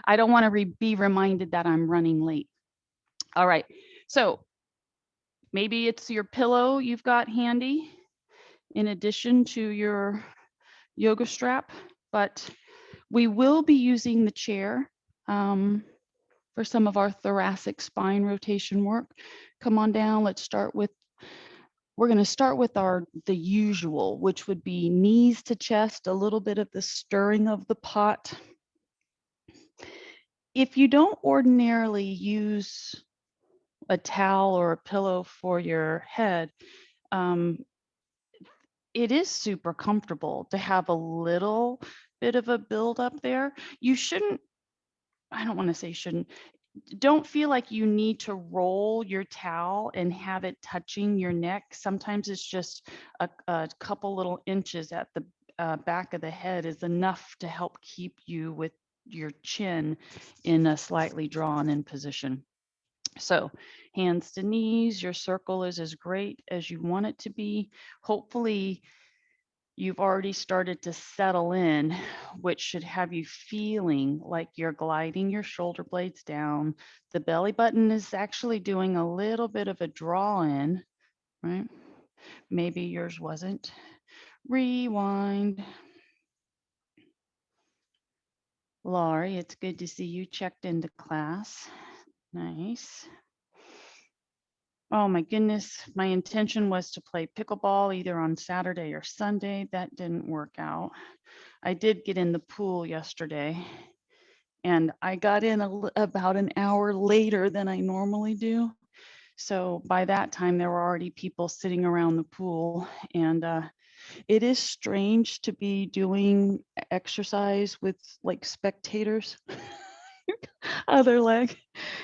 I don't want to be reminded that I'm running late. All right. So maybe it's your pillow you've got handy in addition to your yoga strap, but we will be using the chair for some of our thoracic spine rotation work. Come on down. We're going to start with the usual, which would be knees to chest, a little bit of the stirring of the pot. If you don't ordinarily use a towel or a pillow for your head, it is super comfortable to have a little bit of a build up there. You shouldn't, I don't want to say shouldn't, don't feel like you need to roll your towel and have it touching your neck. Sometimes it's just a couple little inches at the back of the head is enough to help keep you with your chin in a slightly drawn in position. So hands to knees, your circle is as great as you want it to be. Hopefully you've already started to settle in, which should have you feeling like you're gliding your shoulder blades down. The belly button is actually doing a little bit of a draw in, right? Maybe yours wasn't. Rewind. Laurie, it's good to see you checked into class. Nice. Oh my goodness, my intention was to play pickleball either on Saturday or Sunday. That didn't work out. I did get in the pool yesterday and I got in about an hour later than I normally do. So by that time, there were already people sitting around the pool. And it is strange to be doing exercise with like spectators. Other leg.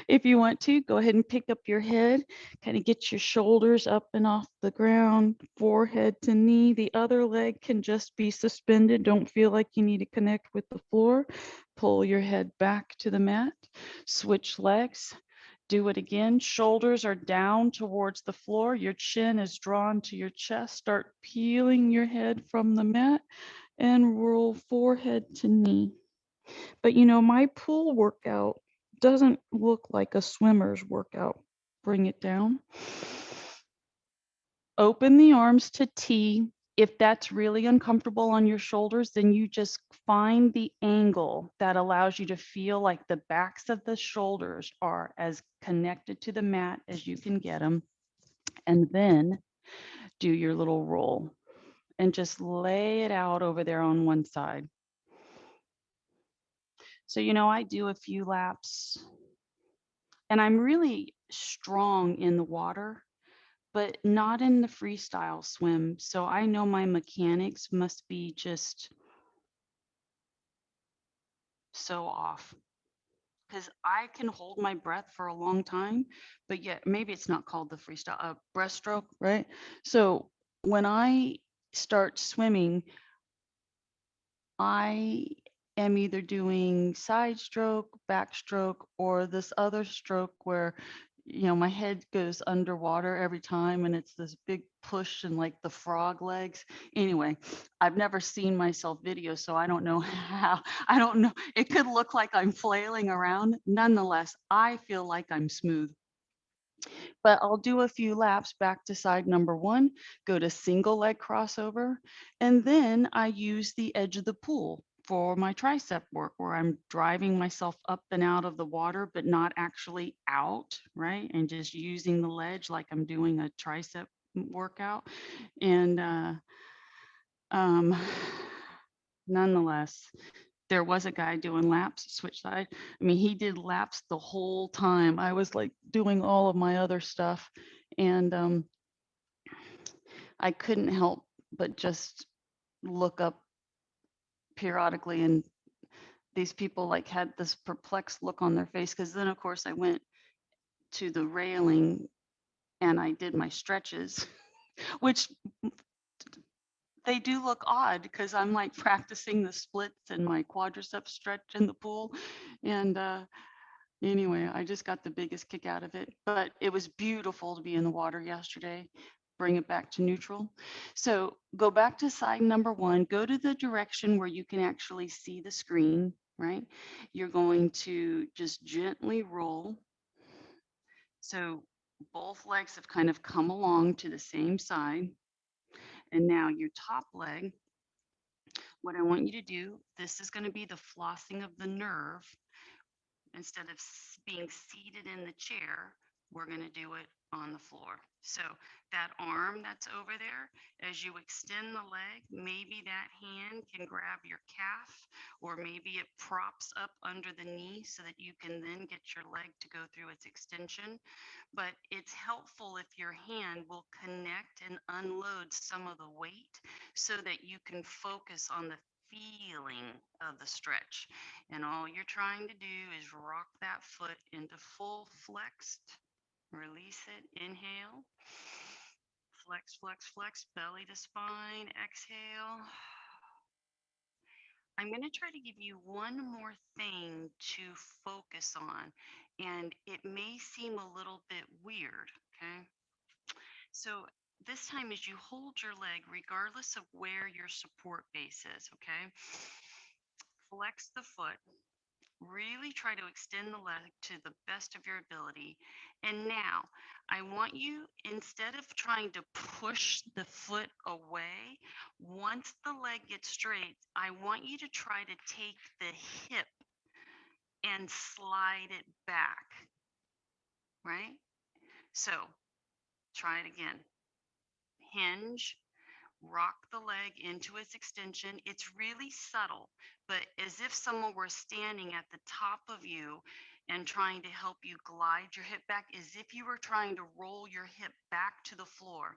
If you want to, go ahead and pick up your head, kind of get your shoulders up and off the ground, forehead to knee. The other leg can just be suspended. Don't feel like you need to connect with the floor. Pull your head back to the mat, switch legs. Do it again. Shoulders are down towards the floor. Your chin is drawn to your chest. Start peeling your head from the mat and roll forehead to knee. But my pool workout doesn't look like a swimmer's workout. Bring it down. Open the arms to T. If that's really uncomfortable on your shoulders, then you just find the angle that allows you to feel like the backs of the shoulders are as connected to the mat as you can get them. And then do your little roll and just lay it out over there on one side. So, I do a few laps and I'm really strong in the water, but not in the freestyle swim. So I know my mechanics must be just so off because I can hold my breath for a long time, but yet maybe it's not called the freestyle breaststroke, right? So when I start swimming, I am either doing side stroke, backstroke, or this other stroke where, my head goes underwater every time and it's this big push and like the frog legs. Anyway, I've never seen myself video, so I don't know how, I don't know. It could look like I'm flailing around. Nonetheless, I feel like I'm smooth. But I'll do a few laps back to side number one, go to single leg crossover, and then I use the edge of the pool for my tricep work where I'm driving myself up and out of the water, but not actually out, right? And just using the ledge like I'm doing a tricep workout. And um, nonetheless, there was a guy doing laps switch side. I mean, he did laps the whole time. I was like doing all of my other stuff. And I couldn't help but just look up periodically. And these people like had this perplexed look on their face. Cause then of course I went to the railing and I did my stretches, which they do look odd because I'm like practicing the splits and my quadricep stretch in the pool. And anyway, I just got the biggest kick out of it, but it was beautiful to be in the water yesterday. Bring it back to neutral. So go back to side number one, go to the direction where you can actually see the screen, right? You're going to just gently roll. So both legs have kind of come along to the same side. And now your top leg, what I want you to do, this is going to be the flossing of the nerve. Instead of being seated in the chair, we're going to do it on the floor. So that arm that's over there, as you extend the leg, maybe that hand can grab your calf, or maybe it props up under the knee so that you can then get your leg to go through its extension. But it's helpful if your hand will connect and unload some of the weight so that you can focus on the feeling of the stretch. And all you're trying to do is rock that foot into full flexed. Release it. Inhale. Flex, flex, flex. Belly to spine. Exhale. I'm going to try to give you one more thing to focus on. And it may seem a little bit weird. Okay. So this time as you hold your leg, regardless of where your support base is, okay? Flex the foot. Really try to extend the leg to the best of your ability. And now I want you, instead of trying to push the foot away, once the leg gets straight, I want you to try to take the hip and slide it back, right? So try it again. Hinge, rock the leg into its extension. It's really subtle, but as if someone were standing at the top of you and trying to help you glide your hip back, as if you were trying to roll your hip back to the floor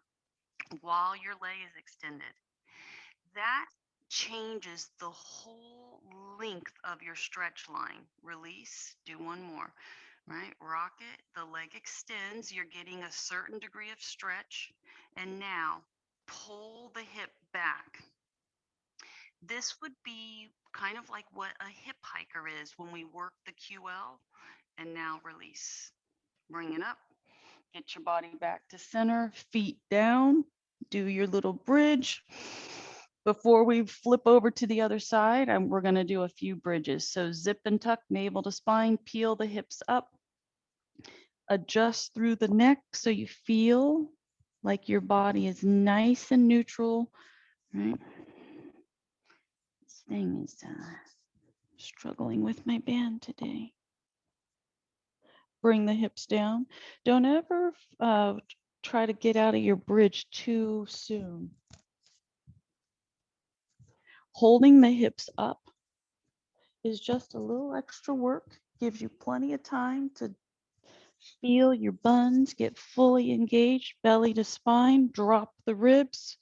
while your leg is extended. That changes the whole length of your stretch line. Release, do one more, right? Rock it, the leg extends, you're getting a certain degree of stretch. And now pull the hip back. This would be kind of like what a hip hiker is when we work the QL. And now release. Bring it up. Get your body back to center, feet down. Do your little bridge. Before we flip over to the other side, we're going to do a few bridges. So zip and tuck, navel to spine, peel the hips up. Adjust through the neck so you feel like your body is nice and neutral, right? This thing is struggling with my band today. Bring the hips down. Don't ever try to get out of your bridge too soon. Holding the hips up is just a little extra work, gives you plenty of time to feel your buns get fully engaged, belly to spine, drop the ribs.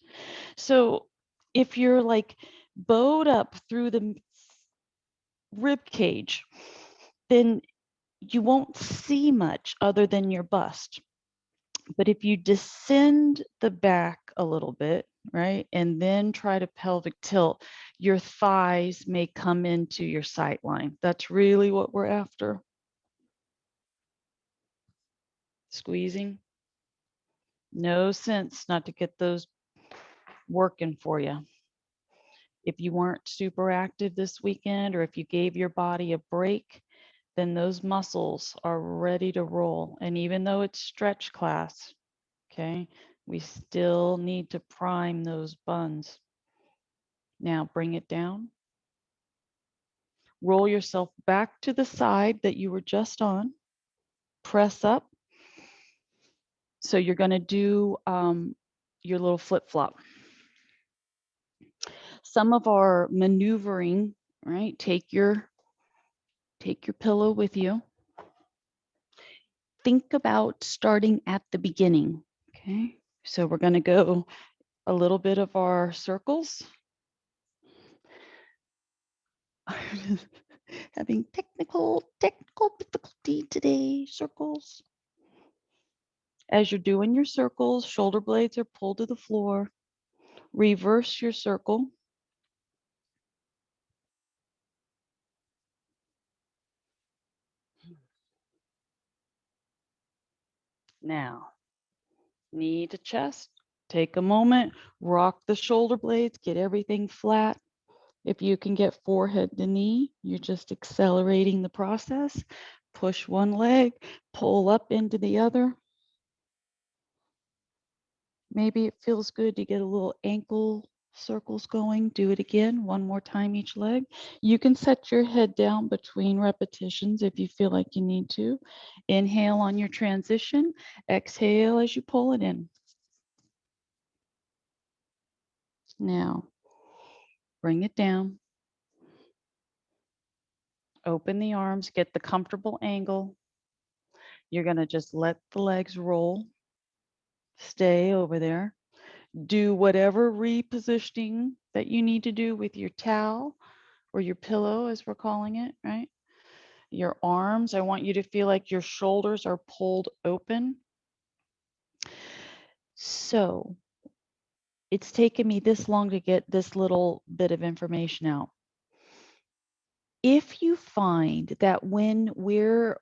So if you're like bowed up through the rib cage, then you won't see much other than your bust. But if you descend the back a little bit, right, and then try to pelvic tilt, your thighs may come into your sight line. That's really what we're after. Squeezing. No sense not to get those working for you. If you weren't super active this weekend, or if you gave your body a break, then those muscles are ready to roll. And even though it's stretch class, okay, we still need to prime those buns. Now bring it down. Roll yourself back to the side that you were just on. Press up. So you're going to do your little flip-flop. Some of our maneuvering, right? Take your pillow with you. Think about starting at the beginning. Okay. So we're going to go a little bit of our circles. Having technical difficulty today. Circles. As you're doing your circles, shoulder blades are pulled to the floor. Reverse your circle. Now, knee to chest. Take a moment, rock the shoulder blades, get everything flat. If you can get forehead to knee, you're just accelerating the process. Push one leg, pull up into the other. Maybe it feels good to get a little ankle circles going. Do it again, one more time each leg. You can set your head down between repetitions if you feel like you need to. Inhale on your transition, exhale as you pull it in. Now, bring it down. Open the arms, get the comfortable angle. You're going to just let the legs roll. Stay over there. Do whatever repositioning that you need to do with your towel or your pillow, as we're calling it, right? Your arms, I want you to feel like your shoulders are pulled open. So it's taken me this long to get this little bit of information out. If you find that when we're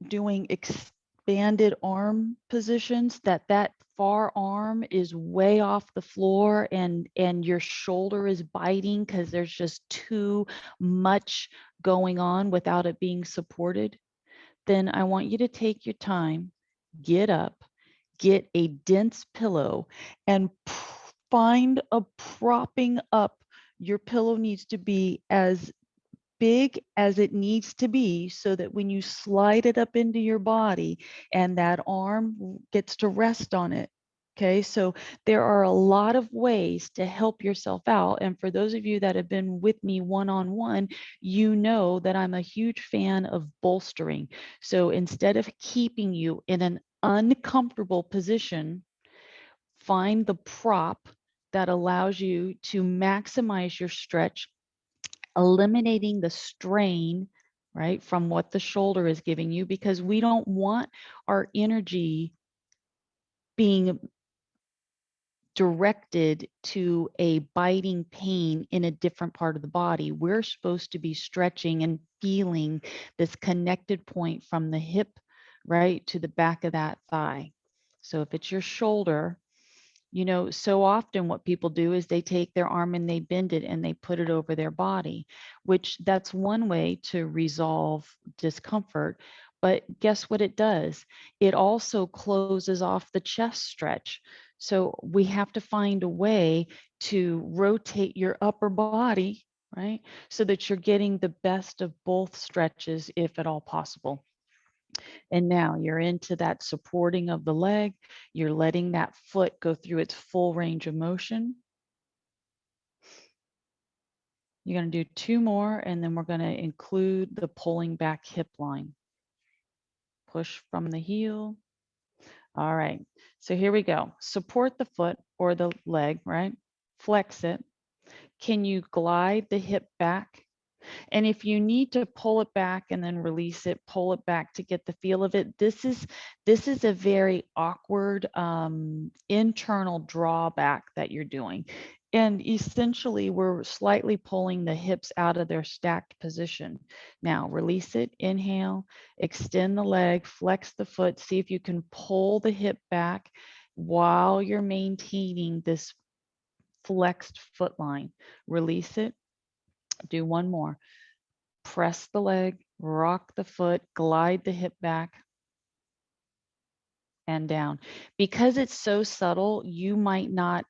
doing expanded arm positions, that far arm is way off the floor and your shoulder is biting because there's just too much going on without it being supported, then I want you to take your time, get up, get a dense pillow, and find a propping up. Your pillow needs to be as big as it needs to be so that when you slide it up into your body and that arm gets to rest on it. Okay, so there are a lot of ways to help yourself out. And for those of you that have been with me one-on-one, you know that I'm a huge fan of bolstering. So instead of keeping you in an uncomfortable position, find the prop that allows you to maximize your stretch, eliminating the strain, right, from what the shoulder is giving you, because we don't want our energy being directed to a biting pain in a different part of the body. We're supposed to be stretching and feeling this connected point from the hip, right, to the back of that thigh. So if it's your shoulder, you know, so often what people do is they take their arm and they bend it and they put it over their body, which that's one way to resolve discomfort. But guess what it does? It also closes off the chest stretch. So we have to find a way to rotate your upper body, right? So that you're getting the best of both stretches, if at all possible. And now you're into that supporting of the leg. You're letting that foot go through its full range of motion. You're going to do two more, and then we're going to include the pulling back hip line. Push from the heel. All right. So here we go. Support the foot or the leg, right? Flex it. Can you glide the hip back? And if you need to pull it back and then release it, pull it back to get the feel of it. This is a very awkward internal drawback that you're doing. And essentially, we're slightly pulling the hips out of their stacked position. Now, release it, inhale, extend the leg, flex the foot, see if you can pull the hip back while you're maintaining this flexed foot line. Release it, do one more. Press the leg, rock the foot, glide the hip back and down. Because it's so subtle, you might not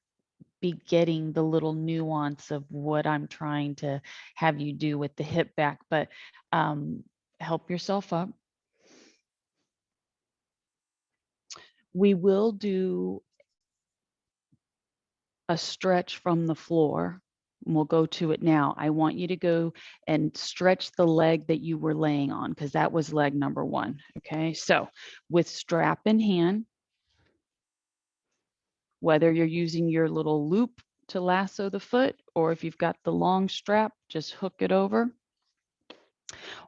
be getting the little nuance of what I'm trying to have you do with the hip back, but help yourself up. We will do a stretch from the floor. We'll go to it now. I want you to go and stretch the leg that you were laying on, because that was leg number one. Okay, so with strap in hand, whether you're using your little loop to lasso the foot, or if you've got the long strap, just hook it over.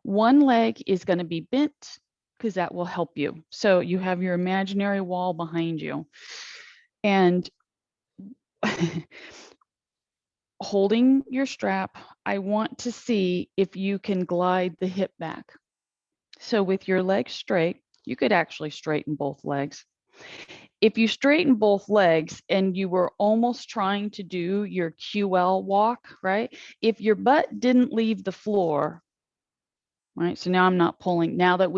One leg is going to be bent because that will help you. So you have your imaginary wall behind you. And holding your strap, I want to see if you can glide the hip back. So with your legs straight, you could actually straighten both legs. If you straighten both legs and you were almost trying to do your QL walk, right? If your butt didn't leave the floor, right? So now I'm not pulling. Now that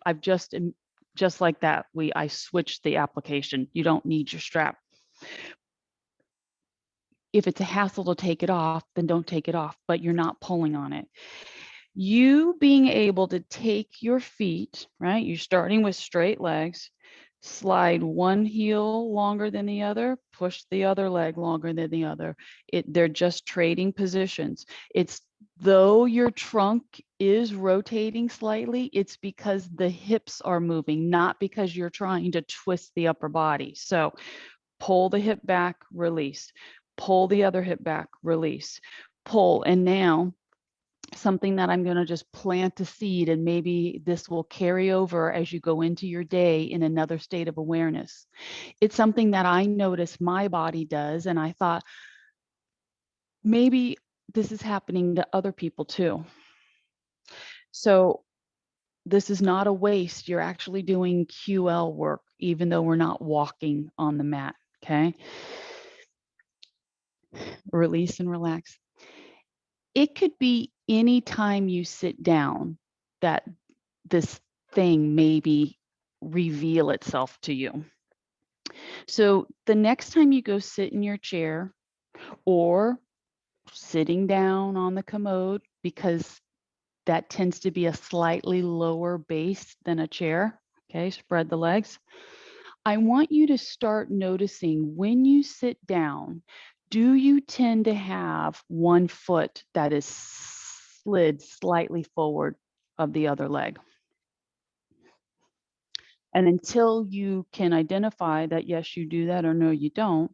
I've just like that, I switched the application. You don't need your strap. If it's a hassle to take it off, then don't take it off, but you're not pulling on it. You being able to take your feet, right? You're starting with straight legs, slide one heel longer than the other, push the other leg longer than the other. They're just trading positions. It's though your trunk is rotating slightly, it's because the hips are moving, not because you're trying to twist the upper body. So pull the hip back, release, pull the other hip back, release, pull. And now something that I'm going to just plant a seed, and maybe this will carry over as you go into your day in another state of awareness. It's something that I notice my body does, and I thought maybe this is happening to other people too. So this is not a waste. You're actually doing QL work, even though we're not walking on the mat. Okay. Release and relax. It could be any time you sit down that this thing maybe reveal itself to you. So the next time you go sit in your chair or sitting down on the commode, because that tends to be a slightly lower base than a chair, okay, spread the legs. I want you to start noticing when you sit down, do you tend to have one foot that is slid slightly forward of the other leg? And until you can identify that, yes, you do that or no, you don't,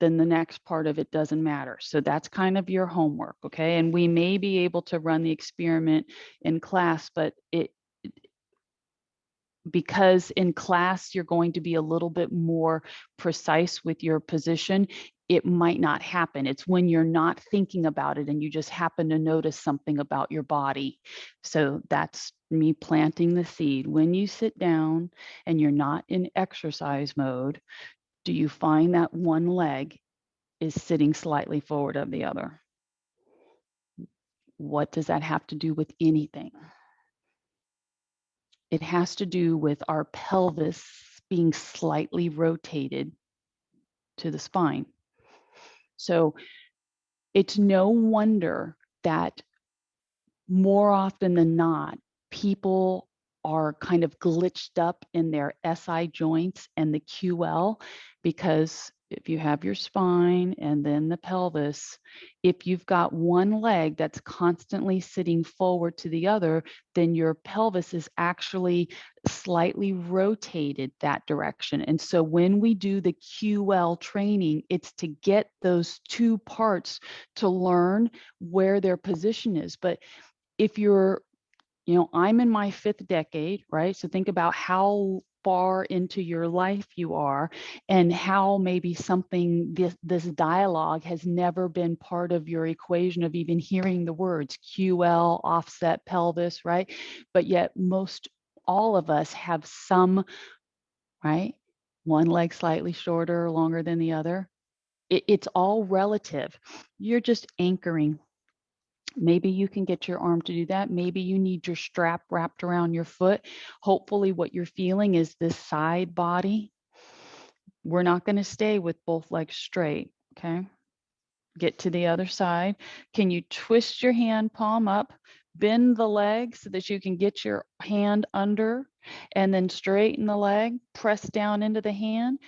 then the next part of it doesn't matter. So that's kind of your homework, okay? And we may be able to run the experiment in class, but because in class you're going to be a little bit more precise with your position, it might not happen. It's when you're not thinking about it and you just happen to notice something about your body. So that's me planting the seed. When you sit down and you're not in exercise mode, do you find that one leg is sitting slightly forward of the other? What does that have to do with anything? It has to do with our pelvis being slightly rotated to the spine. So it's no wonder that more often than not, people are kind of glitched up in their SI joints and the QL, because if you have your spine and then the pelvis, if you've got one leg that's constantly sitting forward to the other, then your pelvis is actually slightly rotated that direction. And so when we do the QL training, it's to get those two parts to learn where their position is. But if you're, I'm in my 5th decade, right? So think about how far into your life you are and how maybe this dialogue has never been part of your equation of even hearing the words QL, offset pelvis, right? But yet all of us have some, right? One leg slightly shorter or longer than the other. It's all relative. You're just anchoring. Maybe you can get your arm to do that. Maybe you need your strap wrapped around your foot. Hopefully what you're feeling is this side body. We're not going to stay with both legs straight, okay? Get to the other side. Can you twist your hand palm up, bend the leg so that you can get your hand under, and then straighten the leg, press down into the hand,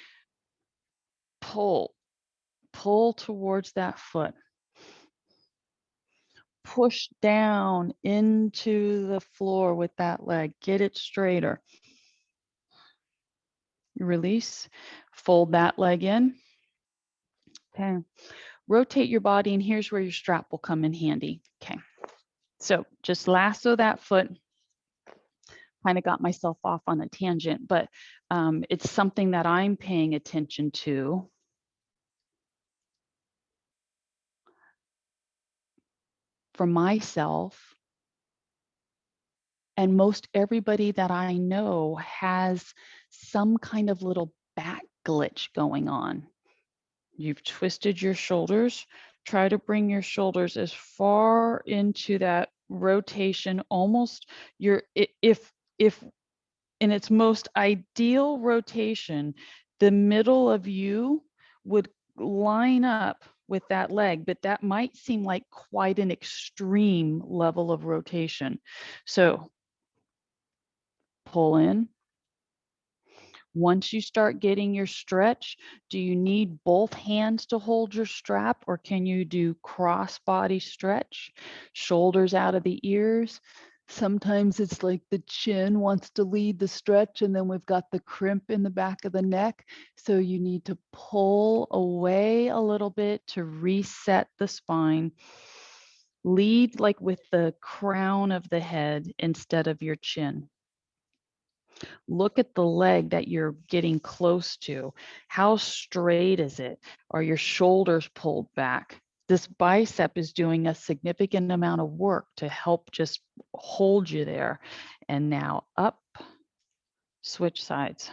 pull towards that foot. Push down into the floor with that leg. Get it straighter. Release. Fold that leg in. Okay. Rotate your body, and here's where your strap will come in handy. Okay. So just lasso that foot. Kind of got myself off on a tangent, but it's something that I'm paying attention to. For myself, and most everybody that I know has some kind of little back glitch going on. You've twisted your shoulders. Try to bring your shoulders as far into that rotation, almost if in its most ideal rotation, the middle of you would line up with that leg, but that might seem like quite an extreme level of rotation. So pull in. Once you start getting your stretch, do you need both hands to hold your strap, or can you do cross body stretch? Shoulders out of the ears. Sometimes it's like the chin wants to lead the stretch, and then we've got the crimp in the back of the neck. So you need to pull away a little bit to reset the spine. Lead like with the crown of the head instead of your chin. Look at the leg that you're getting close to. How straight is it? Are your shoulders pulled back? This bicep is doing a significant amount of work to help just hold you there. And now up, switch sides.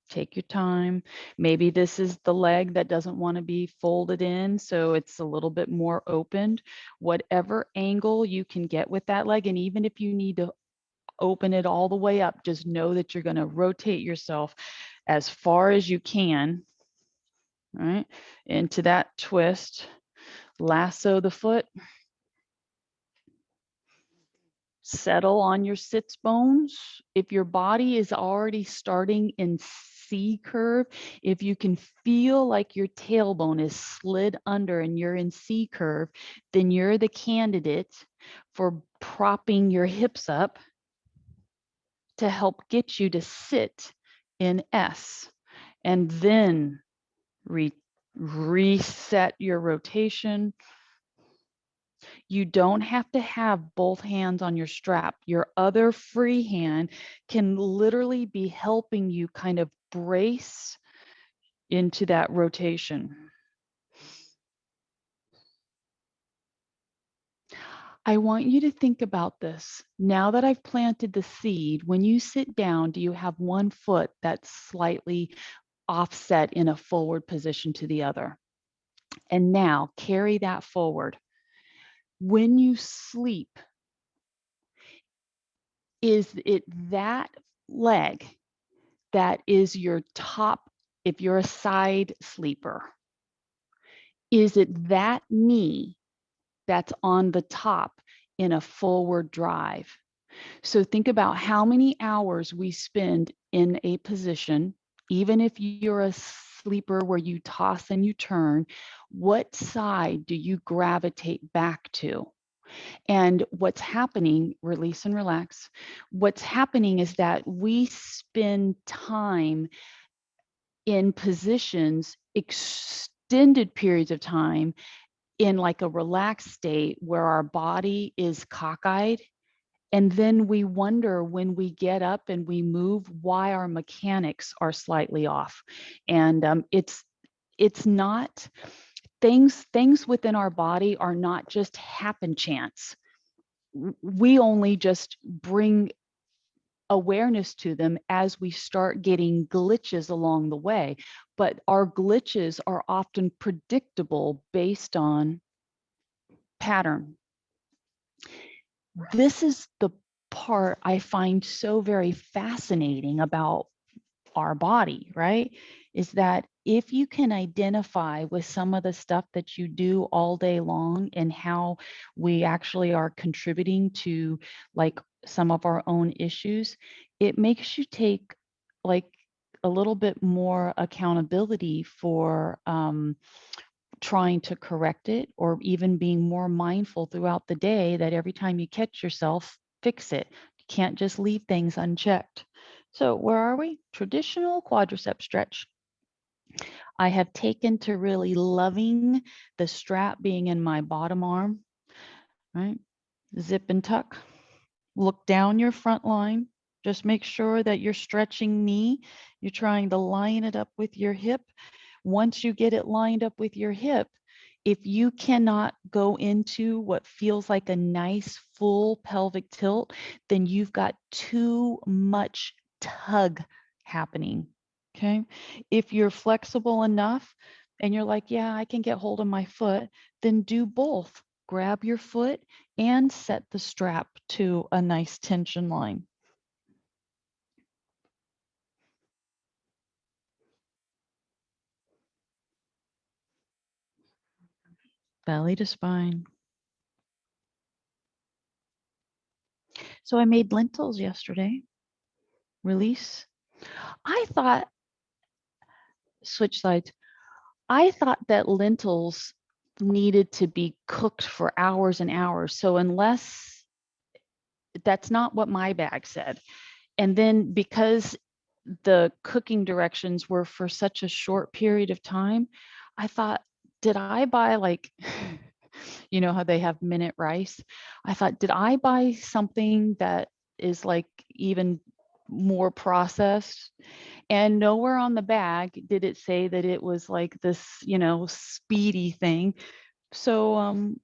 Take your time. Maybe this is the leg that doesn't want to be folded in, so it's a little bit more opened. Whatever angle you can get with that leg, and even if you need to open it all the way up, just know that you're going to rotate yourself as far as you can, right, into that twist. Lasso the foot. Settle on your sits bones. If your body is already starting in C curve, if you can feel like your tailbone is slid under and you're in C curve, then you're the candidate for propping your hips up to help get you to sit in S, and then reset your rotation. You don't have to have both hands on your strap. Your other free hand can literally be helping you kind of brace into that rotation. I want you to think about this. Now that I've planted the seed, when you sit down, do you have one foot that's slightly offset in a forward position to the other? And now carry that forward. When you sleep, is it that leg that is your top, if you're a side sleeper? Is it that knee that's on the top in a forward drive? So think about how many hours we spend in a position, even if you're a sleeper where you toss and you turn, what side do you gravitate back to? And what's happening, release and relax, what's happening is that we spend time in positions, extended periods of time, in like a relaxed state where our body is cockeyed. And then we wonder when we get up and we move why our mechanics are slightly off. And it's not, things within our body are not just happen chance. We only just bring awareness to them as we start getting glitches along the way. But our glitches are often predictable based on pattern. This is the part I find so very fascinating about our body, right? Is that if you can identify with some of the stuff that you do all day long and how we actually are contributing to like some of our own issues, it makes you take like a little bit more accountability for trying to correct it, or even being more mindful throughout the day that every time you catch yourself, fix it. You can't just leave things unchecked. So where are we? Traditional quadricep stretch. I have taken to really loving the strap being in my bottom arm, right? Zip and tuck. Look down your front line. Just make sure that you're stretching knee. You're trying to line it up with your hip. Once you get it lined up with your hip, if you cannot go into what feels like a nice full pelvic tilt, then you've got too much tug happening. Okay. If you're flexible enough and you're like, yeah, I can get hold of my foot, then do both. Grab your foot and set the strap to a nice tension line. Belly to spine. So I made lentils yesterday. Release. I thought, switch sides. I thought that lentils needed to be cooked for hours and hours. So unless that's not what my bag said. And then because the cooking directions were for such a short period of time, I thought, did I buy like, you know how they have minute rice? I thought, did I buy something that is like even more processed? And nowhere on the bag did it say that it was like this, you know, speedy thing. So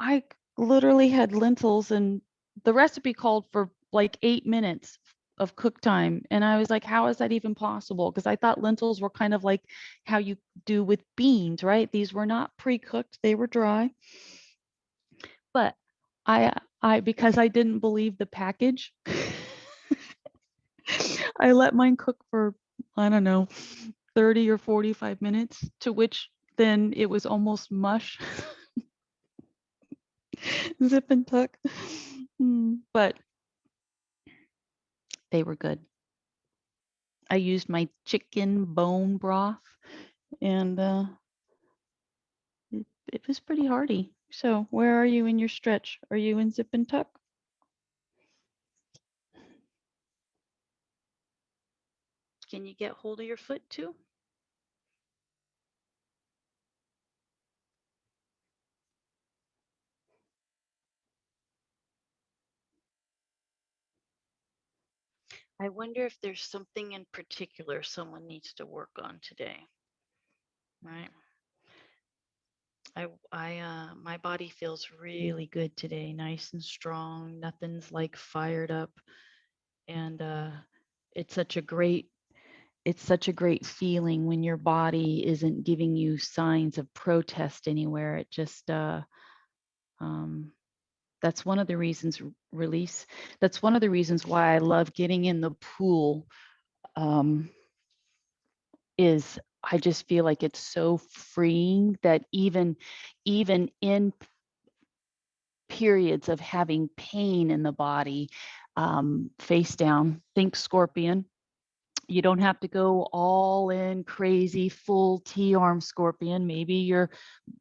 I literally had lentils and the recipe called for like 8 minutes of cook time. And I was like, how is that even possible? Because I thought lentils were kind of like how you do with beans, right? These were not pre-cooked, they were dry. But because I didn't believe the package, I let mine cook for, I don't know, 30 or 45 minutes, to which then it was almost mush. Zip and tuck. But they were good. I used my chicken bone broth and it was pretty hearty. So where are you in your stretch? Are you in zip and tuck? Can you get hold of your foot too? I wonder if there's something in particular someone needs to work on today, right? My body feels really good today, nice and strong. Nothing's like fired up, and it's such a great feeling when your body isn't giving you signs of protest anywhere. It just that's one of the reasons release. That's one of the reasons why I love getting in the pool. Is I just feel like it's so freeing that even in periods of having pain in the body, face down, think scorpion. You don't have to go all in crazy full T-arm scorpion. Maybe your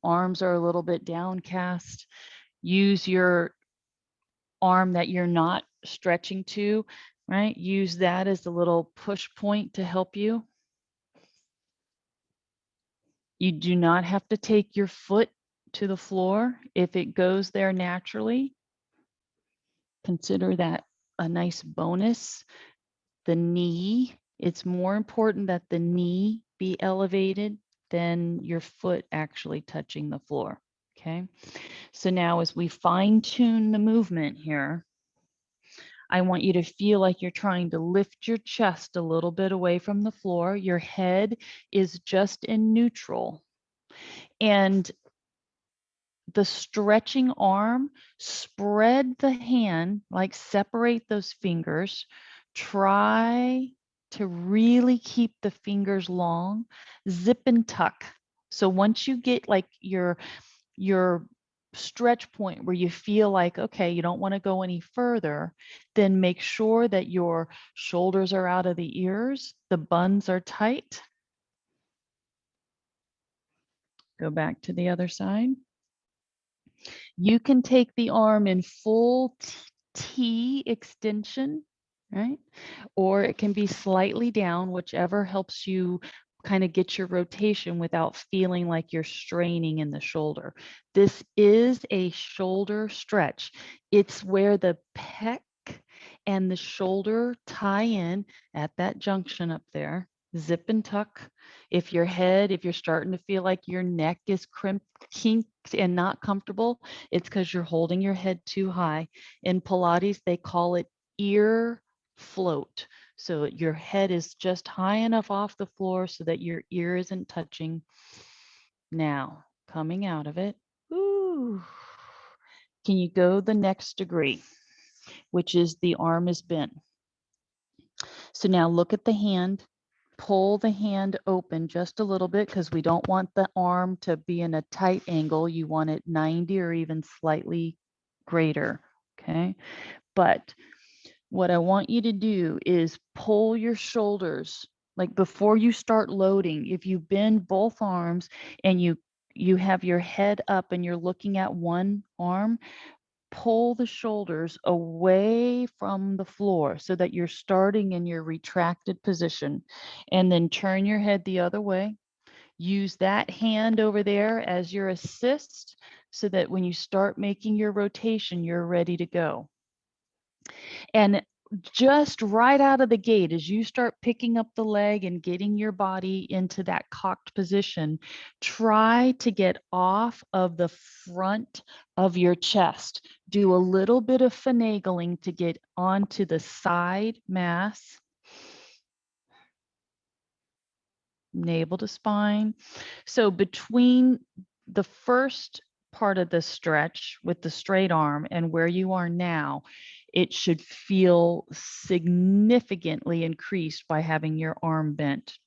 arms are a little bit downcast. Use your arm that you're not stretching to, right? Use that as a little push point to help you. You do not have to take your foot to the floor. If it goes there naturally, consider that a nice bonus. The knee, it's more important that the knee be elevated than your foot actually touching the floor. Okay. So now as we fine tune the movement here, I want you to feel like you're trying to lift your chest a little bit away from the floor. Your head is just in neutral. And the stretching arm, spread the hand, like separate those fingers. Try to really keep the fingers long. Zip and tuck. So once you get like your stretch point where you feel like, okay, you don't want to go any further, then make sure that your shoulders are out of the ears, the buns are tight. Go back to the other side. You can take the arm in full T extension, right? Or it can be slightly down, whichever helps you kind of get your rotation without feeling like you're straining in the shoulder. This is a shoulder stretch. It's where the pec and the shoulder tie in at that junction up there. Zip and tuck. If you're starting to feel like your neck is kinked and not comfortable, it's because you're holding your head too high. In Pilates, they call it ear float. So your head is just high enough off the floor so that your ear isn't touching. Now, coming out of it. Ooh. Can you go the next degree, which is the arm is bent? So now look at the hand. Pull the hand open just a little bit because we don't want the arm to be in a tight angle. You want it 90 or even slightly greater. Okay. But what I want you to do is pull your shoulders, like before you start loading. If you bend both arms and you have your head up and you're looking at one arm, pull the shoulders away from the floor so that you're starting in your retracted position, and then turn your head the other way. Use that hand over there as your assist so that when you start making your rotation, you're ready to go. And just right out of the gate, as you start picking up the leg and getting your body into that cocked position, try to get off of the front of your chest. Do a little bit of finagling to get onto the side mass, navel to spine. So between the first part of the stretch with the straight arm and where you are now, it should feel significantly increased by having your arm bent,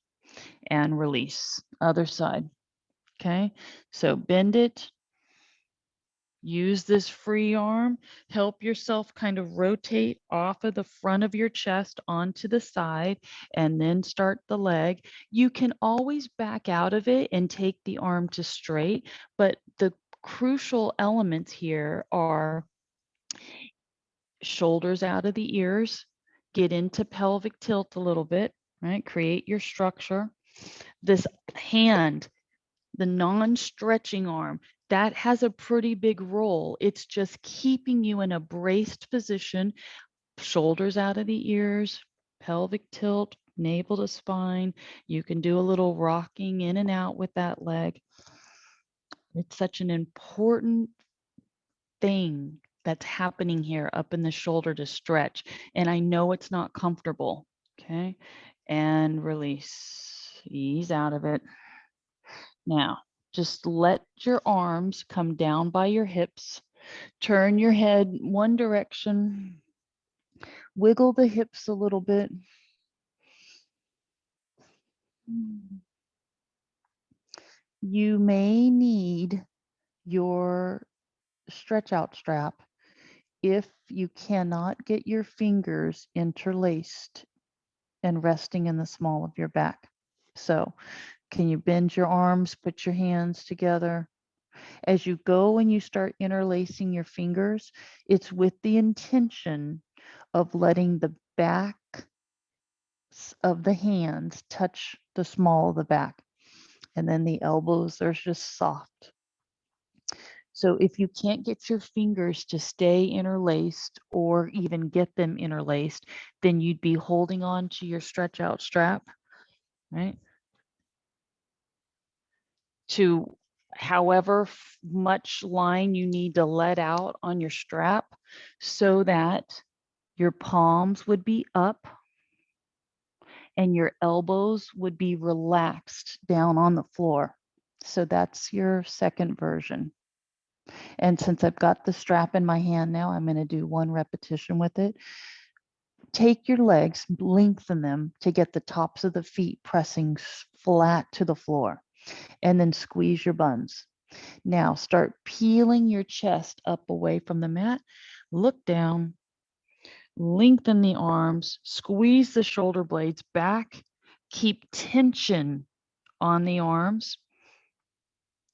and release. Other side. Okay. So bend it. Use this free arm. Help yourself kind of rotate off of the front of your chest onto the side and then start the leg. You can always back out of it and take the arm to straight, but the crucial elements here are shoulders out of the ears, get into pelvic tilt a little bit, right? Create your structure. This hand, the non-stretching arm, that has a pretty big role. It's just keeping you in a braced position, shoulders out of the ears, pelvic tilt, navel to spine. You can do a little rocking in and out with that leg. It's such an important thing that's happening here up in the shoulder to stretch. And I know it's not comfortable. Okay. And release. Ease out of it. Now, just let your arms come down by your hips. Turn your head one direction. Wiggle the hips a little bit. You may need your stretch out strap if you cannot get your fingers interlaced and resting in the small of your back. So, can you bend your arms, put your hands together? As you go and you start interlacing your fingers, it's with the intention of letting the back of the hands touch the small of the back. And then the elbows are just soft. So if you can't get your fingers to stay interlaced or even get them interlaced, then you'd be holding on to your stretch out strap, right? To however much line you need to let out on your strap so that your palms would be up and your elbows would be relaxed down on the floor. So that's your second version. And since I've got the strap in my hand now, I'm going to do one repetition with it. Take your legs, lengthen them to get the tops of the feet pressing flat to the floor, and then squeeze your buns. Now start peeling your chest up away from the mat. Look down, lengthen the arms, squeeze the shoulder blades back, keep tension on the arms.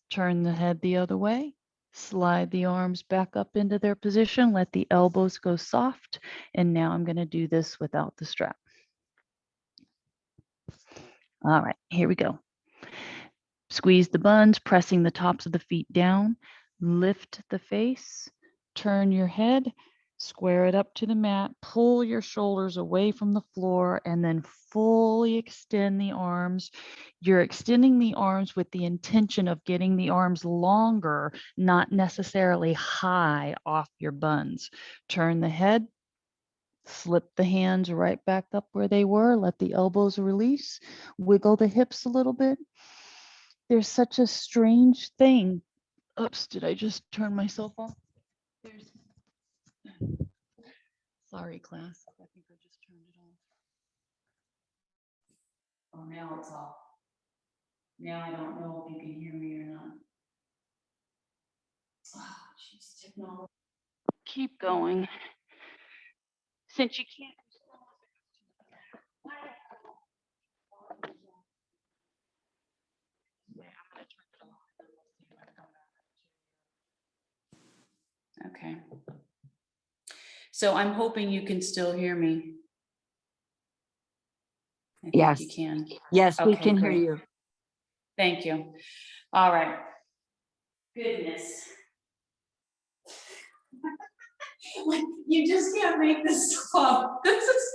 Turn the head the other way. Slide the arms back up into their position. Let the elbows go soft. And now I'm going to do this without the strap. All right, here we go. Squeeze the buns, pressing the tops of the feet down. Lift the face. Turn your head. Square it up to the mat. Pull your shoulders away from the floor and then fully extend the arms. You're extending the arms with the intention of getting the arms longer, not necessarily high off your buns. Turn the head. Slip the hands right back up where they were. Let the elbows release. Wiggle the hips a little bit. There's such a strange thing. Oops, did I just turn myself off? There's... Sorry, class. I think I just turned it off. Oh, now it's off. Now I don't know if you can hear me or not. Oh, geez, technology. Keep going. Since you can't. Okay. So I'm hoping you can still hear me. I think Yes. you can. Yes, we Okay, can great. hear you. Thank you. All right. Goodness. You just can't make this up. This is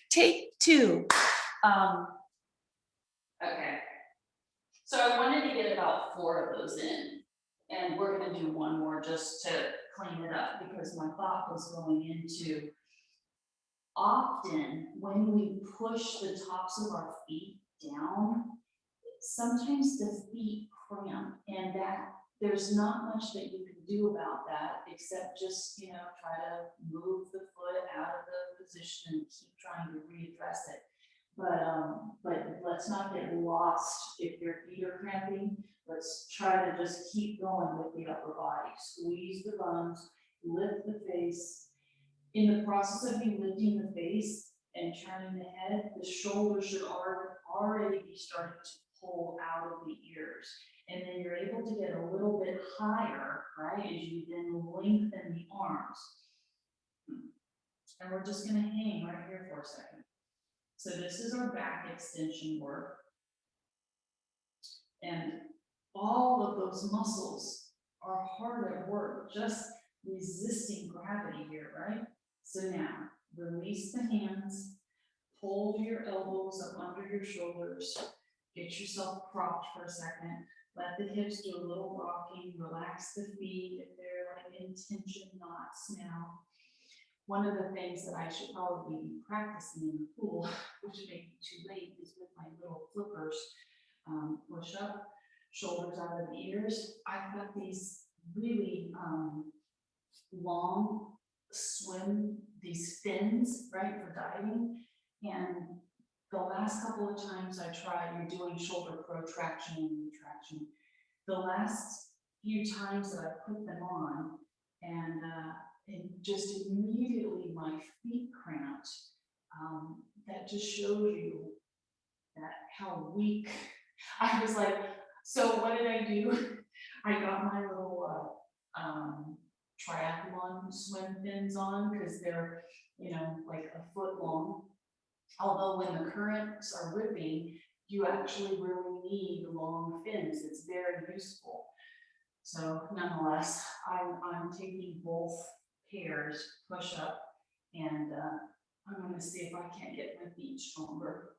take two. Okay. So I wanted to get about 4 of those in, and we're going to do one more just to clean it up, because my thought was going into often when we push the tops of our feet down, sometimes the feet cramp, and that there's not much that you can do about that except just, you know, try to move the foot out of the position and keep trying to readdress it. But let's not get lost if your feet are cramping. Let's try to just keep going with the upper body. Squeeze the buns, lift the face. In the process of you lifting the face and turning the head, the shoulders should already be starting to pull out of the ears. And then you're able to get a little bit higher, right, as you then lengthen the arms. And we're just going to hang right here for a second. So this is our back extension work. And all of those muscles are hard at work, just resisting gravity here, right? So now, release the hands, pull your elbows up under your shoulders, get yourself propped for a second, let the hips do a little rocking, relax the feet if they're like in tension knots now. One of the things that I should probably be practicing in the pool, which may be too late, is with my little flippers. Push up, shoulders out of the ears. I've got these really long swim, these fins, right, for diving. And the last couple of times I tried, you're doing shoulder protraction and retraction. The last few times that I put them on, and just immediately my feet cramped. That just shows you that how weak. I was like, so what did I do? I got my little triathlon swim fins on, because they're, you know, like a foot long. Although when the currents are ripping, you actually really need long fins. It's very useful. So nonetheless, I'm taking both pairs, push up, and I'm going to see if I can't get my feet stronger.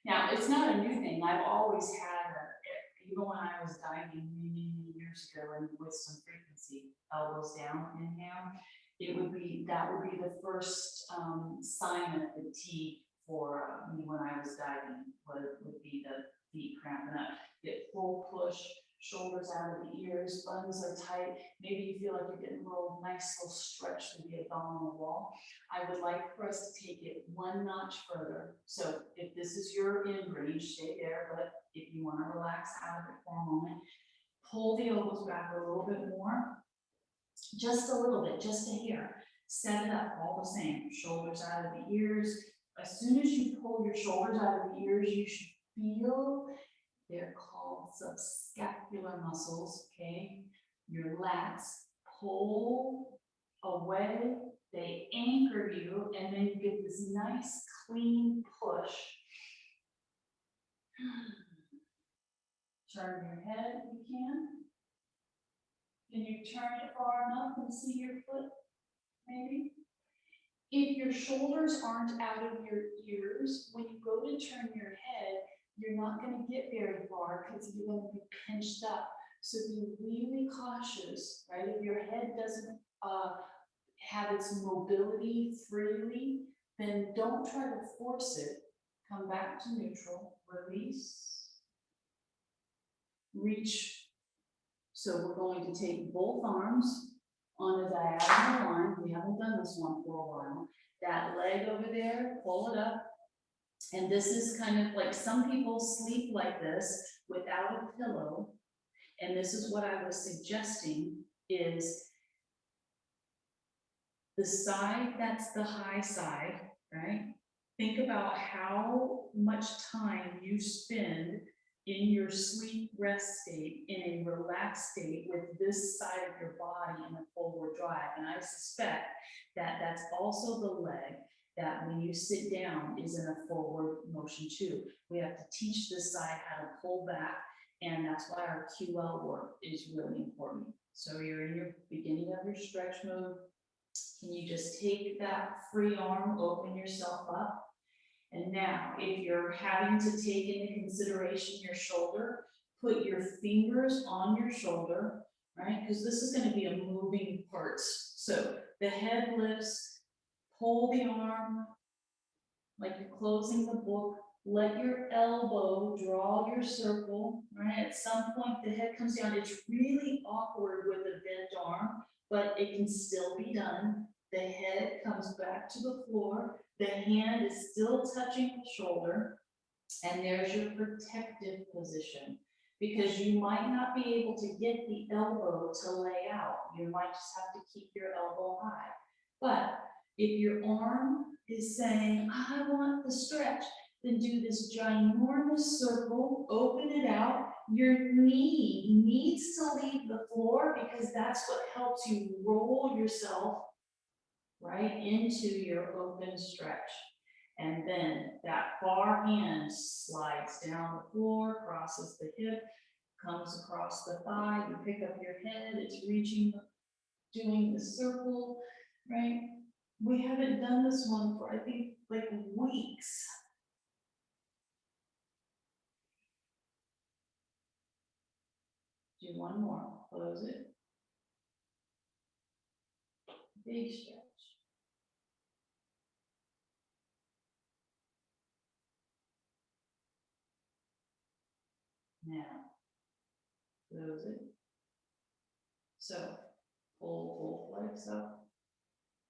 Now, it's not a new thing. I've always had, even when I was diving many years ago and with some frequency, elbows down, inhale, that would be the first sign of fatigue for me when I was diving, would be the feet cramping up. Get full push, shoulders out of the ears, buns are tight. Maybe you feel like you're getting a little nice little stretch through the abdominal wall. I would like for us to take it one notch further. So if this is your end range, stay there, but if you want to relax out of it for a moment, pull the elbows back a little bit more, just a little bit, just a hair. Set it up all the same, shoulders out of the ears. As soon as you pull your shoulders out of the ears, you should feel, they're called subscapular muscles, okay? Your lats pull away, they anchor you, and then you get this nice clean push. Turn your head if you can. Can you turn it far enough and see your foot, maybe? If your shoulders aren't out of your ears, when you go to turn your head, you're not going to get very far because you're going to be pinched up. So be really cautious, right? If your head doesn't have its mobility freely, then don't try to force it. Come back to neutral, release, reach. So we're going to take both arms on a diagonal line. We haven't done this one for a while. That leg over there, pull it up. And this is kind of like, some people sleep like this without a pillow. And this is what I was suggesting is the side that's the high side, right? Think about how much time you spend in your sleep rest state, in a relaxed state with this side of your body in a forward drive. And I suspect that that's also the leg that when you sit down is in a forward motion too. We have to teach this side how to pull back, and that's why our QL work is really important. So you're in your beginning of your stretch mode. Can you just take that free arm, open yourself up? And now, if you're having to take into consideration your shoulder, put your fingers on your shoulder, right? Because this is going to be a moving part. So the head lifts, pull the arm like you're closing the book. Let your elbow draw your circle, right? At some point, the head comes down. It's really awkward with a bent arm, but it can still be done. The head comes back to the floor. The hand is still touching the shoulder. And there's your protective position, because you might not be able to get the elbow to lay out. You might just have to keep your elbow high. But if your arm is saying, I want the stretch, then do this ginormous circle, open it out. Your knee needs to leave the floor, because that's what helps you roll yourself right into your open stretch. And then that far hand slides down the floor, crosses the hip, comes across the thigh. You pick up your head, it's reaching, doing the circle, right? We haven't done this one for, I think, like weeks. Do one more, close it. Big stretch. Now, close it. So, pull both legs up,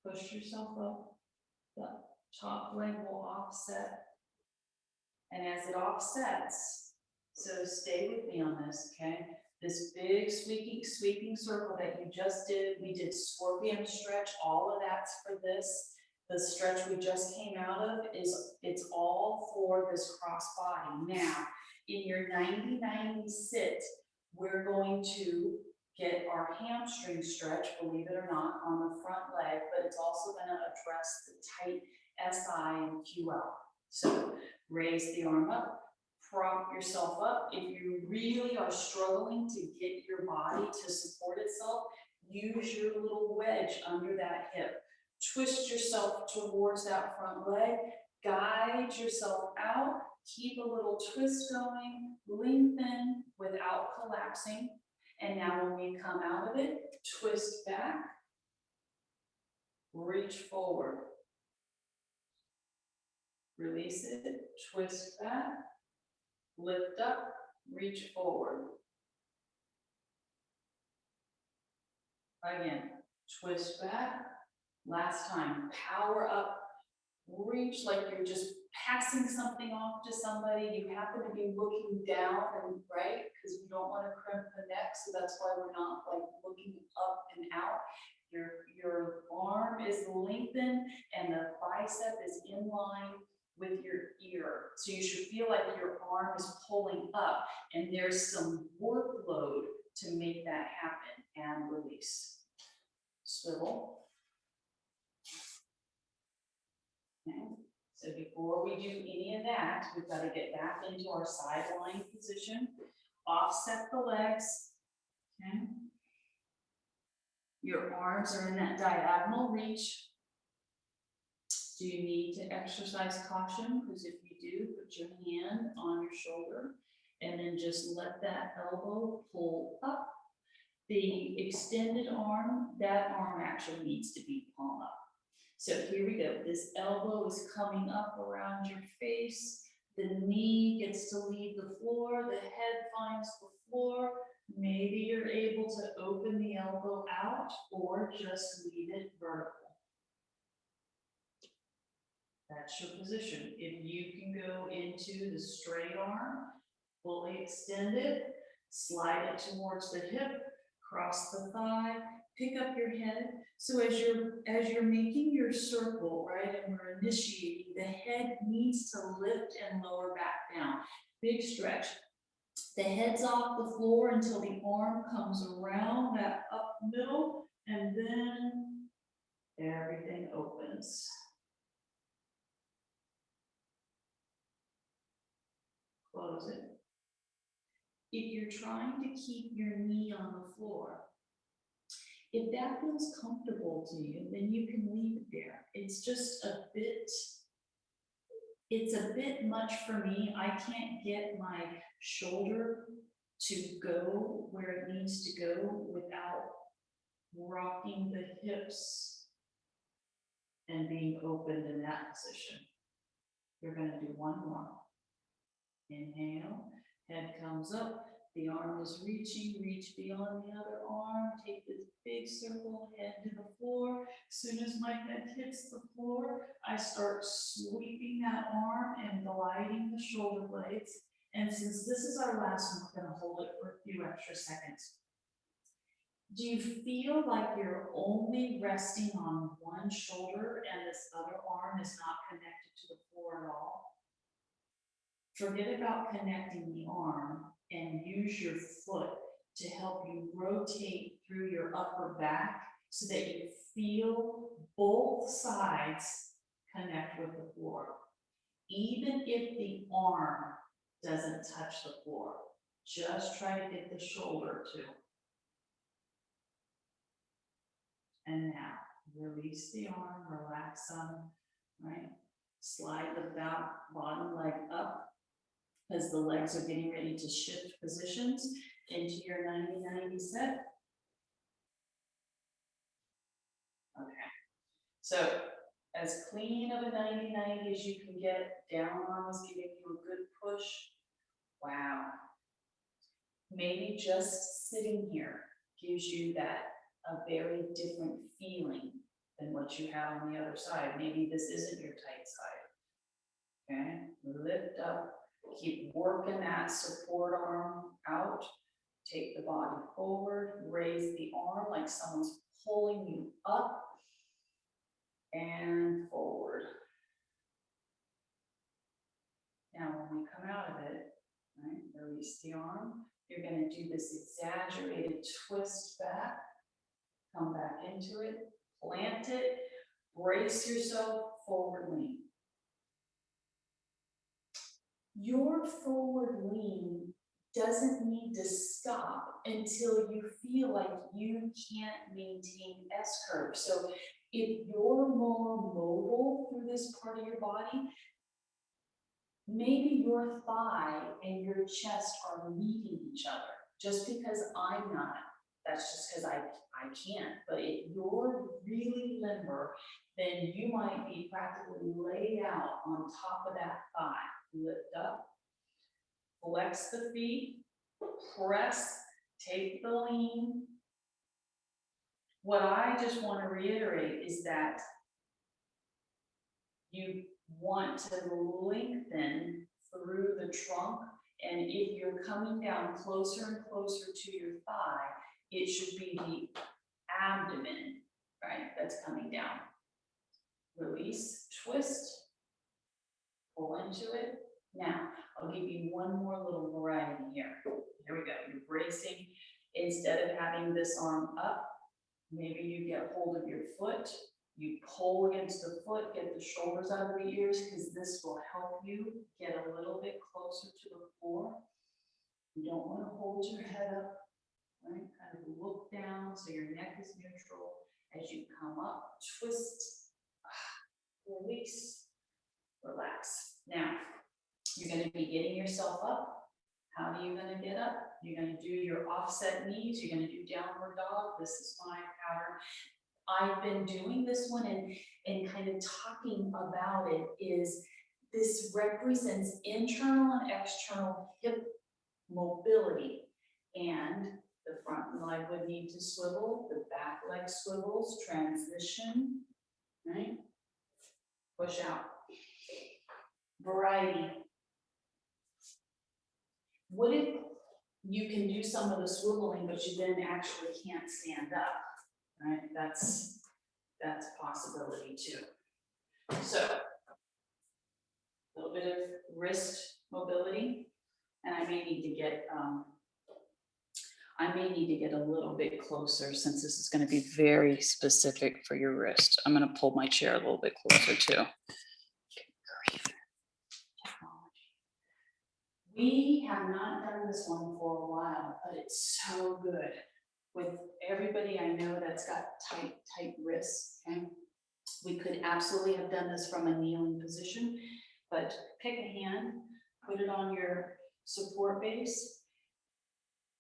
push yourself up. The top leg will offset. And as it offsets, so stay with me on this, okay? This big sweeping circle that you just did, we did scorpion stretch, all of that's for this. The stretch we just came out of it's all for this cross body. Now, in your 90-90 sit, we're going to get our hamstring stretch, believe it or not, on the front leg, but it's also going to address the tight SI and QL. So raise the arm up, prop yourself up. If you really are struggling to get your body to support itself, use your little wedge under that hip. Twist yourself towards that front leg, guide yourself out, keep a little twist going, lengthen without collapsing. And now when we come out of it, twist back, reach forward. Release it, twist back, lift up, reach forward. Again, twist back. Last time, power up, reach like you're just passing something off to somebody. You happen to be looking down, and right, because we don't want to crimp the neck, so that's why we're not like looking up and out. Your arm is lengthened and the bicep is in line with your ear. So you should feel like your arm is pulling up, and there's some workload to make that happen. And release. Swivel. Okay. So before we do any of that, we've got to get back into our sideline position. Offset the legs. Okay. Your arms are in that diagonal reach. Do you need to exercise caution? Because if you do, put your hand on your shoulder and then just let that elbow pull up. The extended arm, that arm actually needs to be palm So here we go. This elbow is coming up around your face. The knee gets to leave the floor. The head finds the floor. Maybe you're able to open the elbow out or just leave it vertical. That's your position. If you can go into the straight arm, fully extend it, slide it towards the hip, cross the thigh, pick up your head. So as you're making your circle, right, and we're initiating, the head needs to lift and lower back down. Big stretch. The head's off the floor until the arm comes around that up middle, and then everything opens. Close it. If you're trying to keep your knee on the floor, if that feels comfortable to you, then you can leave it there. It's just it's a bit much for me. I can't get my shoulder to go where it needs to go without rocking the hips and being opened in that position. You're gonna do one more. Inhale, head comes up, the arm is reaching, reach beyond the other arm, take this big circle, head to the floor. As soon as my head hits the floor, I start sweeping that arm and gliding the shoulder blades. And since this is our last one, we're gonna hold it for a few extra seconds. Do you feel like you're only resting on one shoulder and this other arm is not connected to the floor at all? Forget about connecting the arm and use your foot to help you rotate through your upper back so that you feel both sides connect with the floor. Even if the arm doesn't touch the floor, just try to get the shoulder to. And now, release the arm, relax them, right? Slide the bottom leg up as the legs are getting ready to shift positions into your 90-90 set. Okay, so as clean of a 90-90 as you can get, down arm is giving you a good push. Wow. Maybe just sitting here gives you that a very different feeling than what you have on the other side. Maybe this isn't your tight side. Okay, lift up, keep working that support arm out. Take the body forward, raise the arm like someone's pulling you up and forward. Now, when we come out of it, right, release the arm. You're going to do this exaggerated twist back. Come back into it, plant it, brace yourself, forward lean. Your forward lean doesn't need to stop until you feel like you can't maintain S-curve. So if you're more mobile through this part of your body, maybe your thigh and your chest are meeting each other. Just because I'm not, that's just because I can't. But if you're really limber, then you might be practically laid out on top of that thigh. Lift up, flex the feet, press, take the lean. What I just want to reiterate is that you want to lengthen through the trunk, and if you're coming down closer and closer to your thigh, it should be the abdomen, right, that's coming down. Release, twist, pull into it. Now, I'll give you one more little variety here. Here we go, you're bracing. Instead of having this arm up, maybe you get hold of your foot, you pull against the foot, get the shoulders out of the ears, because this will help you get a little bit closer to the floor. You don't want to hold your head up, right? Kind of look down so your neck is neutral. As you come up, twist, release, relax. Now, you're going to be getting yourself up. How are you going to get up? You're going to do your offset knees. You're going to do downward dog. This is my pattern. I've been doing this one and kind of talking about it is this represents internal and external hip mobility. And the front leg would need to swivel, the back leg swivels, transition, right? Push out. Variety. What if you can do some of the swiveling, but you then actually can't stand up, right? That's a possibility too. So, a little bit of wrist mobility, and I may need to get a little bit closer since this is going to be very specific for your wrist. I'm going to pull my chair a little bit closer too. We have not done this one for a while, but it's so good. With everybody I know that's got tight wrists, okay? We could absolutely have done this from a kneeling position, but pick a hand, put it on your support base.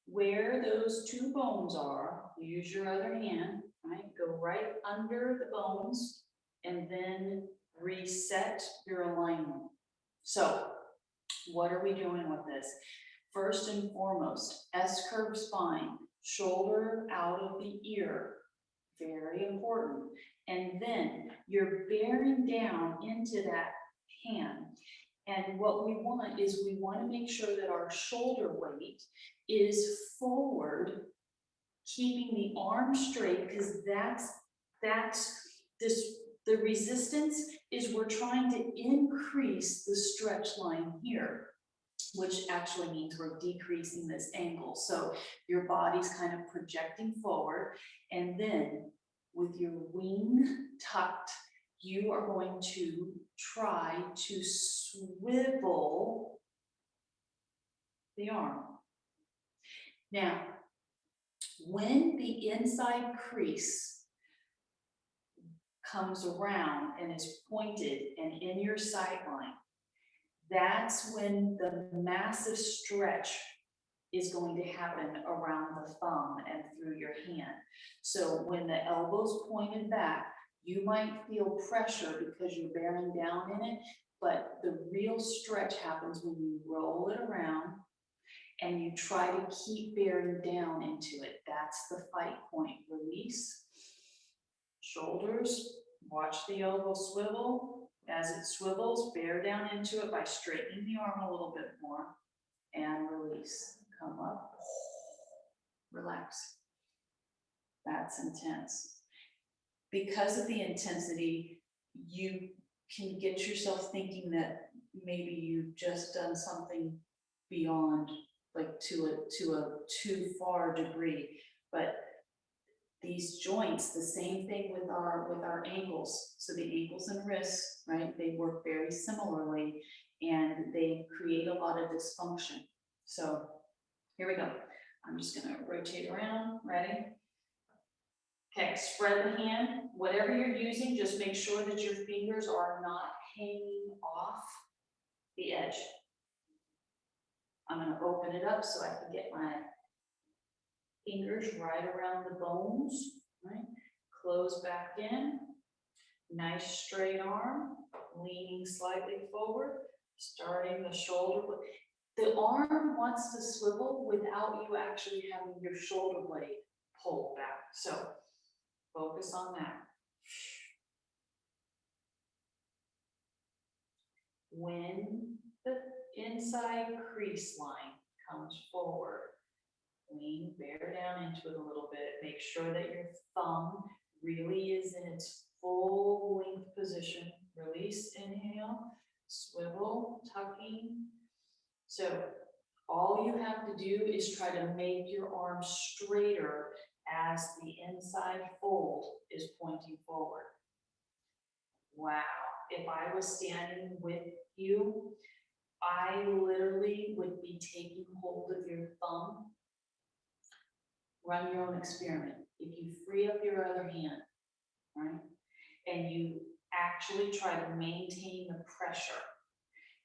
Where those two bones are, use your other hand, right? Go right under the bones and then reset your alignment. So, what are we doing with this? First and foremost, S-curve spine, shoulder out of the ear, very important. And then you're bearing down into that hand. And what we want is we want to make sure that our shoulder weight is forward, keeping the arm straight, because the resistance is we're trying to increase the stretch line here, which actually means we're decreasing this angle. So your body's kind of projecting forward, and then with your wing tucked, you are going to try to swivel the arm. Now, when the inside crease comes around and is pointed and in your sight line, that's when the massive stretch is going to happen around the thumb and through your hand. So when the elbow's pointed back, you might feel pressure because you're bearing down in it, but the real stretch happens when you roll it around and you try to keep bearing down into it. That's the fight point. Release, shoulders, watch the elbow swivel. As it swivels, bear down into it by straightening the arm a little bit more and release. Come up, relax. That's intense. Because of the intensity, you can get yourself thinking that maybe you've just done something beyond, like to a too far degree. But these joints, the same thing with our ankles. So the ankles and wrists, right? They work very similarly and they create a lot of dysfunction. So here we go. I'm just gonna rotate around, ready? Okay, spread the hand. Whatever you're using, just make sure that your fingers are not hanging off the edge. I'm gonna open it up so I can get my fingers right around the bones, right? Close back in. Nice straight arm, leaning slightly forward, starting the shoulder. The arm wants to swivel without you actually having your shoulder blade pulled back. So focus on that. When the inside crease line comes forward, lean, bear down into it a little bit. Make sure that your thumb really is in its full length position. Release, inhale, swivel, tucking. So all you have to do is try to make your arm straighter as the inside fold is pointing forward. Wow, if I was standing with you, I literally would be taking hold of your thumb. Run your own experiment. If you free up your other hand, right, and you actually try to maintain the pressure,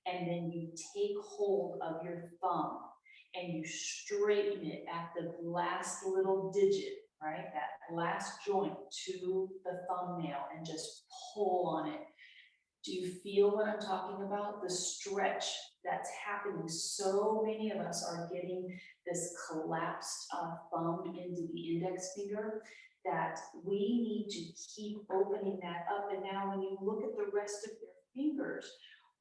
and then you take hold of your thumb and you straighten it at the last little digit, right? That last joint to the thumbnail and just pull on it. Do you feel what I'm talking about? The stretch that's happening. So many of us are getting this collapsed thumb into the index finger that we need to keep opening that up. And now when you look at the rest of your fingers,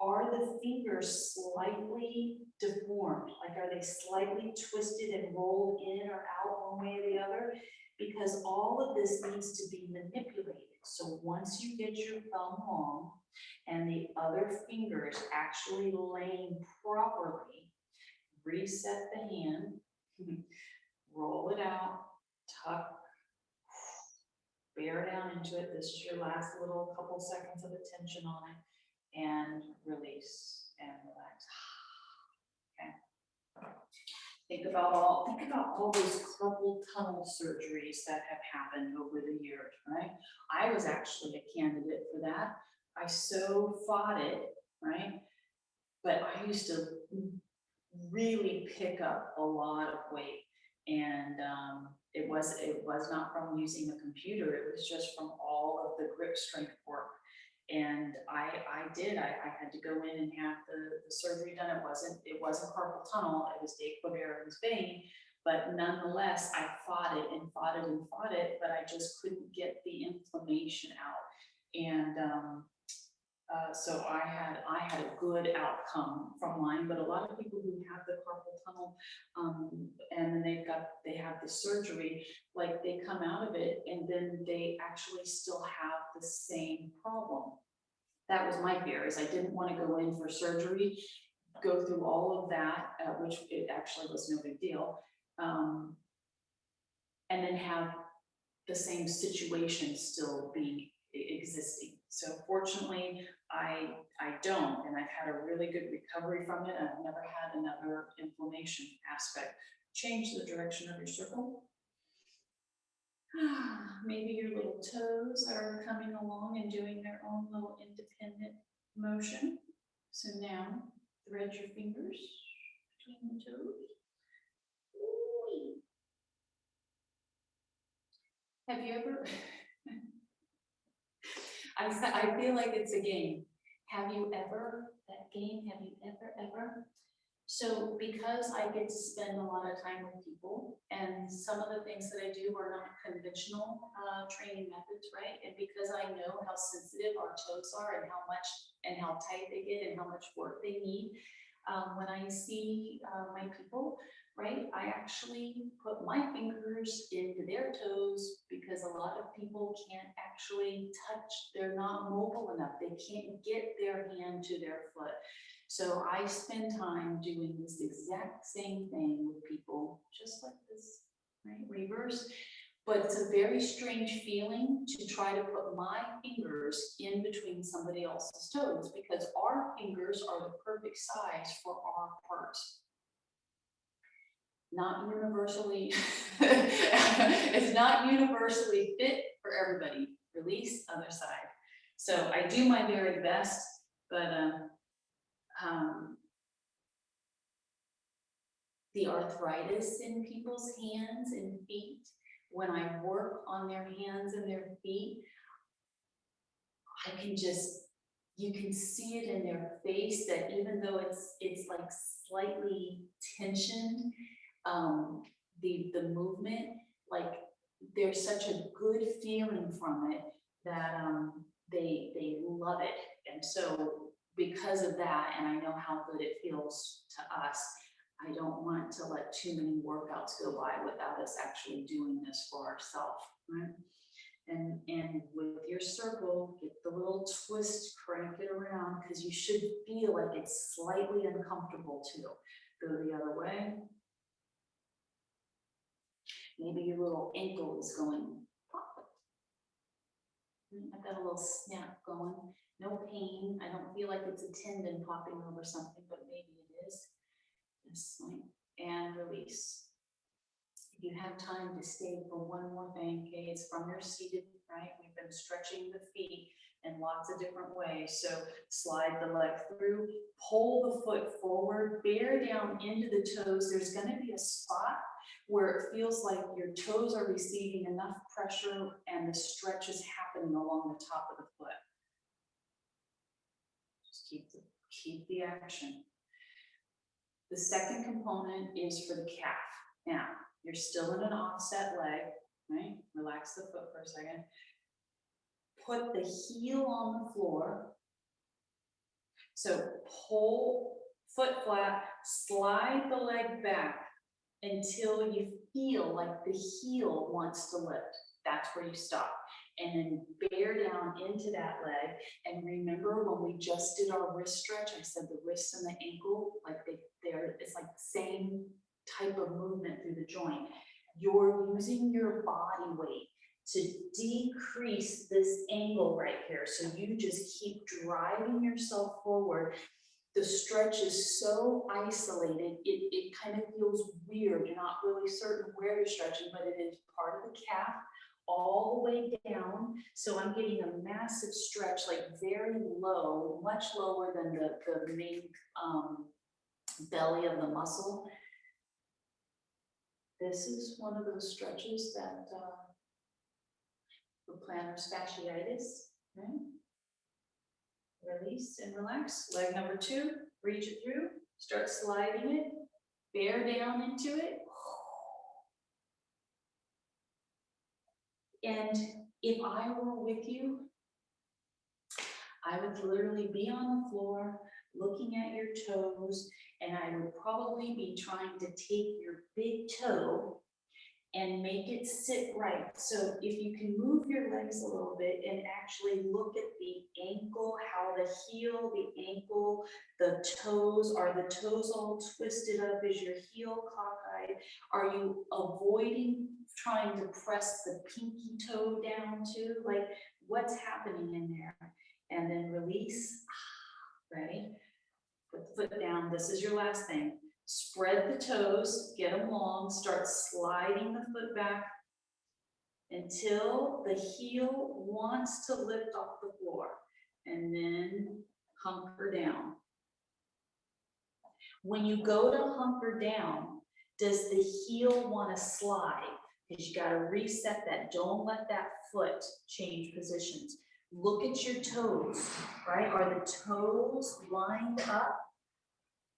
are the fingers slightly deformed? Like, are they slightly twisted and rolled in or out one way or the other? Because all of this needs to be manipulated. So once you get your thumb long and the other fingers actually laying properly, reset the hand, roll it out, tuck, bear down into it. This is your last little couple seconds of attention on it, and release and relax. Okay. Think about all those carpal tunnel surgeries that have happened over the years, right? I was actually a candidate for that. I so fought it, right? But I used to really pick up a lot of weight, and it was not from using a computer. It was just from all of the grip strength work. And I had to go in and have the surgery done. It wasn't carpal tunnel, it was de Quadricep vein, but nonetheless, I fought it and fought it and fought it, but I just couldn't get the inflammation out. And so I had a good outcome from mine, but a lot of people who have the carpal tunnel, and then they have the surgery, like they come out of it and then they actually still have the same problem. That was my fear, is I didn't want to go in for surgery, go through all of that, which it actually was no big deal, and then have the same situation still be existing. So fortunately, I don't, and I've had a really good recovery from it. I've never had another inflammation aspect. Change the direction of your circle. Maybe your little toes are coming along and doing their own little independent motion. So now thread your fingers between the toes. Ooh. Have you ever, I feel like it's a game. Have you ever, So because I get to spend a lot of time with people, and some of the things that I do are not conventional training methods, right? And because I know how sensitive our toes are and how much and how tight they get and how much work they need, when I see my people, right, I actually put my fingers into their toes, because a lot of people can't actually touch, they're not mobile enough, they can't get their hand to their foot. So I spend time doing this exact same thing with people, just like this, right, reverse. But it's a very strange feeling to try to put my fingers in between somebody else's toes, because our fingers are the perfect size for our parts. Not universally, it's not universally fit for everybody. Release, other side. So I do my very best, but the arthritis in people's hands and feet, when I work on their hands and their feet, I can just, you can see it in their face that even though it's like slightly tensioned, the movement, like there's such a good feeling from it that they love it. And so because of that, and I know how good it feels to us, I don't want to let too many workouts go by without us actually doing this for ourselves, right? And with your circle, get the little twist, crank it around, because you should feel like it's slightly uncomfortable too. Go the other way. Maybe your little ankle is going pop. I've got a little snap going. No pain. I don't feel like it's a tendon popping over something, but maybe it is. Just like, and release. If you have time to stay for one more thing, okay, it's from your seated, right? We've been stretching the feet in lots of different ways. So slide the leg through, pull the foot forward, bear down into the toes. There's going to be a spot where it feels like your toes are receiving enough pressure and the stretch is happening along the top of the foot. Just keep the action. The second component is for the calf. Now, you're still in an offset leg, right? Relax the foot for a second. Put the heel on the floor. So pull foot flat, slide the leg back until you feel like the heel wants to lift. That's where you stop. And then bear down into that leg. And remember when we just did our wrist stretch, I said the wrist and the ankle, like it's like the same type of movement through the joint. You're using your body weight to decrease this angle right here. So you just keep driving yourself forward. The stretch is so isolated, it kind of feels weird. You're not really certain where you're stretching, but it is part of the calf all the way down. So I'm getting a massive stretch, like very low, much lower than the main belly of the muscle. This is one of those stretches that for plantar fasciitis, right? Release and relax. Leg number 2, reach it through, start sliding it, bear down into it. And if I were with you, I would literally be on the floor looking at your toes, and I would probably be trying to take your big toe and make it sit right. So if you can move your legs a little bit and actually look at the ankle, how the heel, the ankle, the toes, are the toes all twisted up? Is your heel cockeyed? Are you avoiding trying to press the pinky toe down too? Like, what's happening in there? And then release, right? Put the foot down. This is your last thing. Spread the toes, get them long, start sliding the foot back until the heel wants to lift off the floor, and then hunker down. When you go to hunker down, does the heel want to slide? Because you got to reset that. Don't let that foot change positions. Look at your toes, right? Are the toes lined up?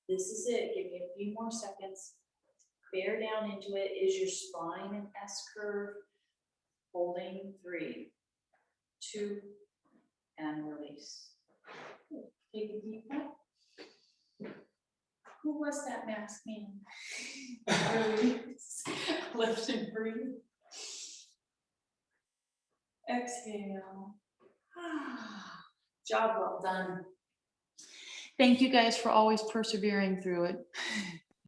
This is it. Give me a few more seconds. Bear down into it. Is your spine an S curve? Holding 3, 2, and release. Take a deep breath. Who was that masked man? Release. Lift and breathe. Exhale. Job well done. Thank you guys for always persevering through it.